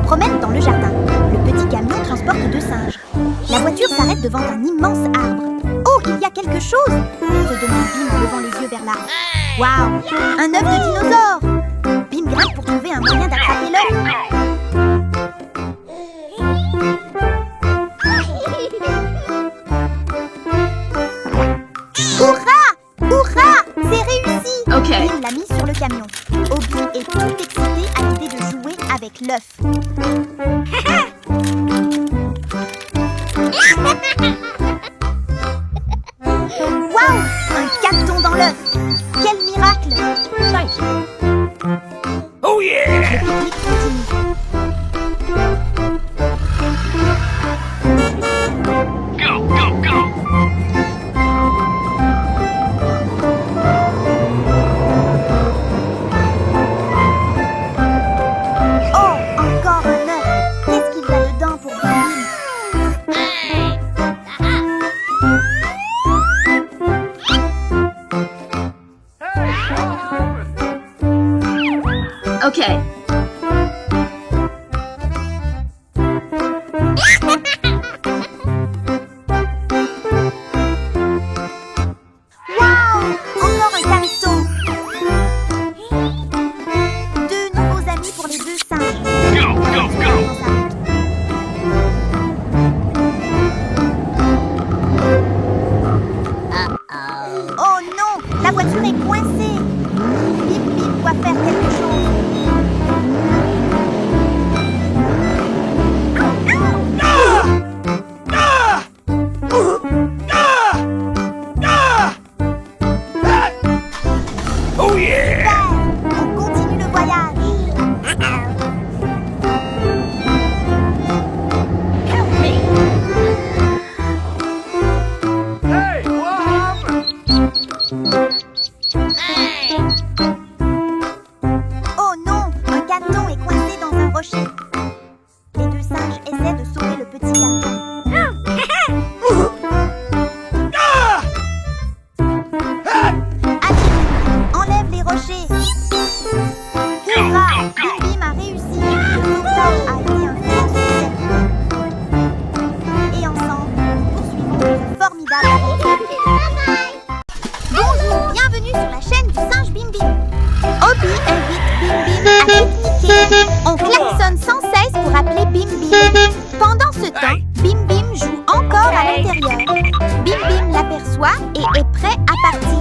promènent dans le jardin. Le petit camion transporte 2 singes. La voiture s'arrête devant un immense arbre. Oh, il y a quelque chose, se demande Bim en levant les yeux vers l'arbre. Waouh, un œuf de dinosaure. Bim grimpe pour trouver un moyen d'attraper l'œuf. Hurrah! Hurrah! C'est réussi! Ok. Bim l'a mis sur le camion. Obi est tout excité à l'idée de jouer avec l'œuf. Waouh! Un caqueton dans l'œuf! Quel miracle! Thank you. Oh yeah! Le pique-nique continue. Go, go, go! Oh, encore un œuf! Qu'est-ce qu'il y a dedans pour Bim? Okay. Waouh! Encore un caqueton! 2 nouveaux amis pour les 2 singes. Go, go, go! Oh non! La voiture est coincée! Bim doit faire quelque chose. Oh yeah! Super! On continue le voyage. Hey, what happened? Oh non! Un caqueton est coincé dans un rocher. Les 2 singes essaient de sauver le petit caqueton. Allez, enlève les rochers. Hurrah! Bim a réussi. Le sauvetage a été un grand succès. Et ensemble, nous poursuivons une formidable aventure. Bonjour, bienvenue sur la chaîne du singe Bim Bim. Obi invite Bim Bim à pique-niquer. On klaxonne sans cesse pour appeler Bim Bim. Pendant ce temps, Bim Bim joue encore à l'intérieur. Bim Bim l'aperçoit et est prêt à partir.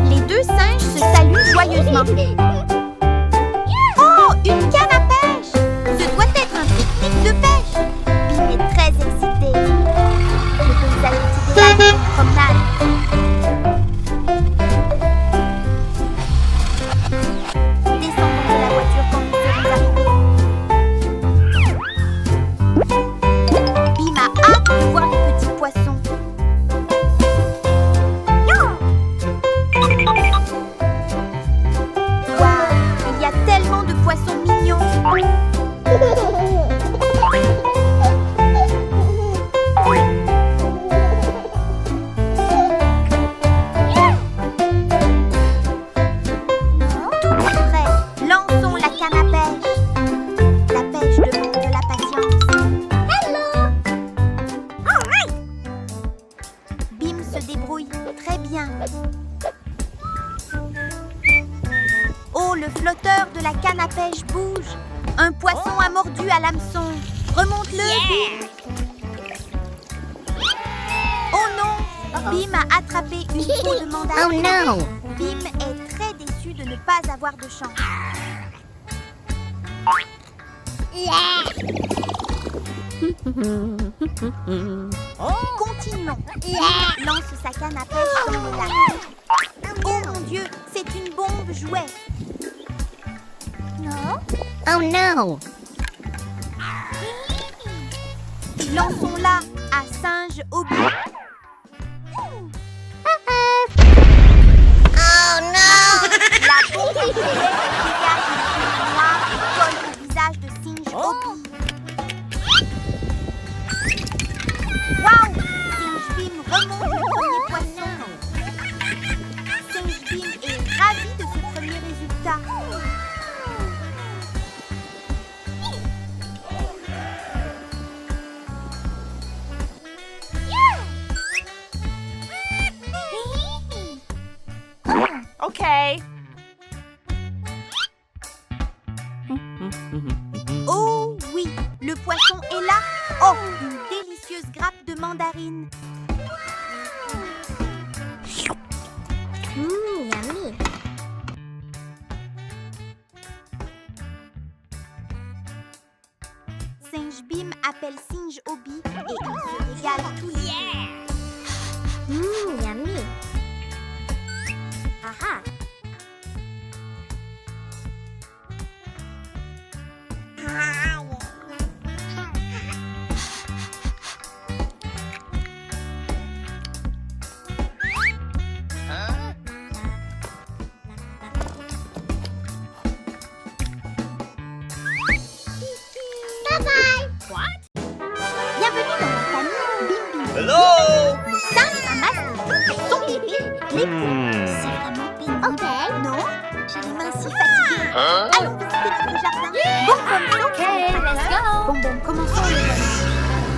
Les 2 singes se saluent joyeusement. Oh, une canne à pêche! Ce doit être un pique-nique de pêche. Bim est très excité. Le paysage est idéal pour une promenade. Descendons de la voiture quand nous serons arrivés. Bim a hâte de voir les petits poissons. Waouh, il y a tellement de poissons mignons. Tout est prêt. Lançons la canne à pêche. La pêche demande de la patience. Bim se débrouille très bien. Oh, le flotteur de la canne à pêche bouge. Un poisson a mordu à l'hameçon. Remonte-le, Bim. Oh non, Bim a attrapé une peau de mandarine. Oh no! Bim est très déçu de ne pas avoir de chance. Continuons. Bim lance sa canne à pêche dans le lac. Oh mon Dieu, c'est une bombe jouet. Non? Oh no! Lançons-la à singe Obi. Oh no! La bombe dégage une fumée noire et colle au visage de singe Obi. Waouh! Singe Bim remonte le premier poisson. Singe Bim est ravi de ce premier résultat. Okay. Oh oui, le poisson est là. Oh, une délicieuse grappe de mandarines. Yummy. Singe Bim appelle Singe Obi et ils se régalent tous les deux. Yummy. Aha. Bienvenue dans la famille Bim Bim. Hello! Le singe ramasse son bébé. C'est vraiment pénible. Non, j'ai les mains si fatiguées. Allons visiter notre jardin. Bon, Okay, let's go. Bonbon, commençons le voyage.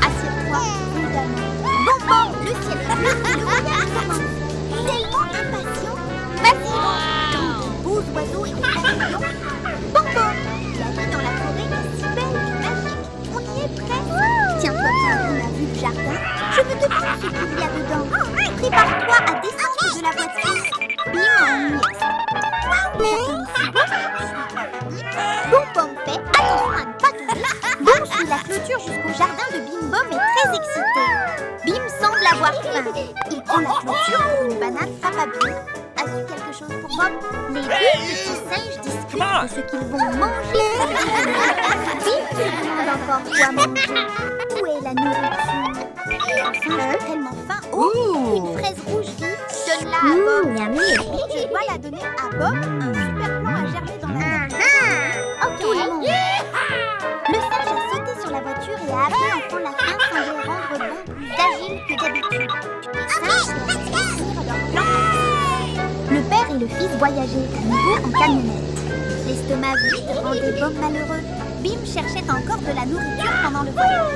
Assieds-toi, prudemment. Bonbon, le ciel est bleu et le voyage commence. Tellement impatient. Vas-y, tant de beaux oiseaux et de papillons. Bonbon, la vie dans la forêt est si belle et magique. On y est presque. Tiens-toi bien à ma vue du jardin. Je me demande ce qu'il y a dedans. Prépare-toi à descendre de la voiture. Bim, on y est. Bonbon fait attention à ne pas tomber. Bim suit la clôture jusqu'au jardin de Bim Bom et très excité. Bim semble avoir faim. Il prend la clôture pour une banane. Papa Bim, as-tu quelque chose pour Bob? Les deux petits singes discutent de ce qu'ils vont manger. Bim se demande encore quoi manger. Où est la nourriture? Le singe a tellement faim. Oh, une fraise rouge vive. Donne-la à Bob. Je dois la donner à Bob. Un super plan à germer dans la nature. Tout le monde. Le singe a sauté sur la voiture et a appelé enfin la faim semblait rendre Bon plus agile que d'habitude. Les singes se réussirent leur plan. Le père et le fils voyageaient à nouveau en camionnette. L'estomac vide rendait Bob malheureux. Bim cherchait encore de la nourriture pendant le voyage.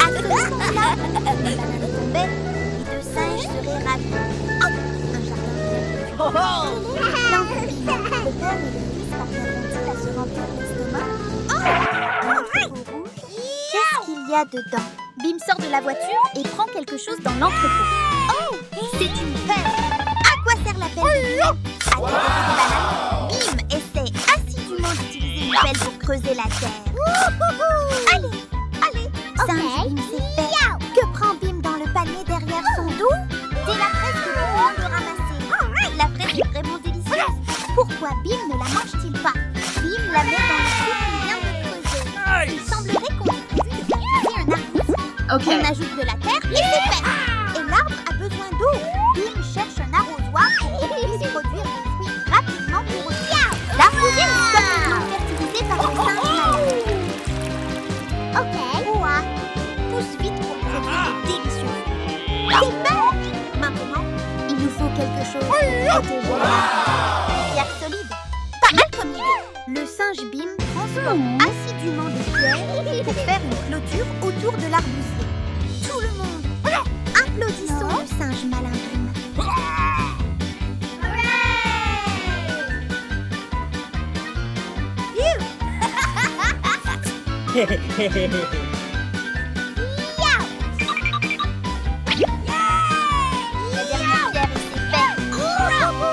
À ce moment-là, une banane tombait. Les deux singes seraient ravis. Hop, un jardin vert. Plein de Bim. Le père et le fils parviendront-ils à se remplir l'estomac? Un trou rouge. Qu'est-ce qu'il y a dedans? Bim sort de la voiture et prend quelque chose dans l'entrepôt. Oh, c'est une pelle. À quoi sert la pelle de Bim? À décorer des bananes. Bim essaie assidûment d'utiliser une pelle pour creuser la terre. Allez, allez. Singe Bim s'est fait. Que prend Bim dans le panier derrière son dos? C'est la fraise que Bim vient de ramasser. La fraise est vraiment délicieuse. Pourquoi Bim ne la mange-t-il pas? Bim la met dans le trou qu'il vient de creuser. Il semblerait qu'on ait prévu de faire pousser un arbre. Okay. On ajoute de la terre et c'est fait. Et l'arbre a besoin d'eau. Bim cherche un arrosoir pour qu'il puisse produire des fruits rapidement pour eux. L'arbre est complètement fertilisé par le singe malin. Ouah, pousse vite pour produire des délicieux fruits. C'est fait. Maintenant, il nous faut quelque chose pour protéger l'arbre. Pierre solide. Pas mal comme idée. Le singe Bim transforme assidûment des pierres pour faire une clôture autour de l'arbousier. Tout le monde, applaudissons le singe malin Bim. La dernière pierre et c'est fait.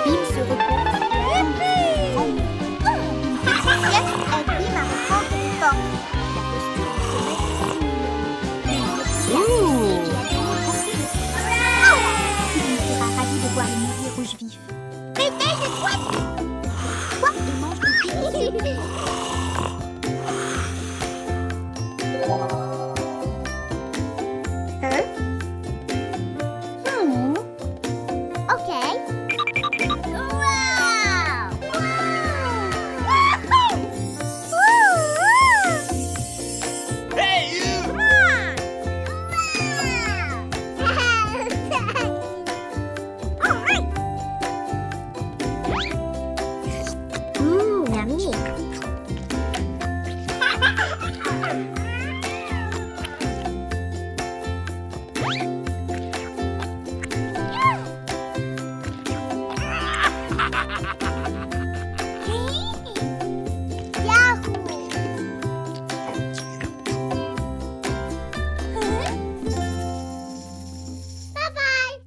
Bim se repose et attend de grand mur. Une petite sieste aide Bim à reprendre des formes. La posture du sommet est similaire. Bim sera ravi de voir le mûrier rouge vif. Réveille-toi! Toi et mange des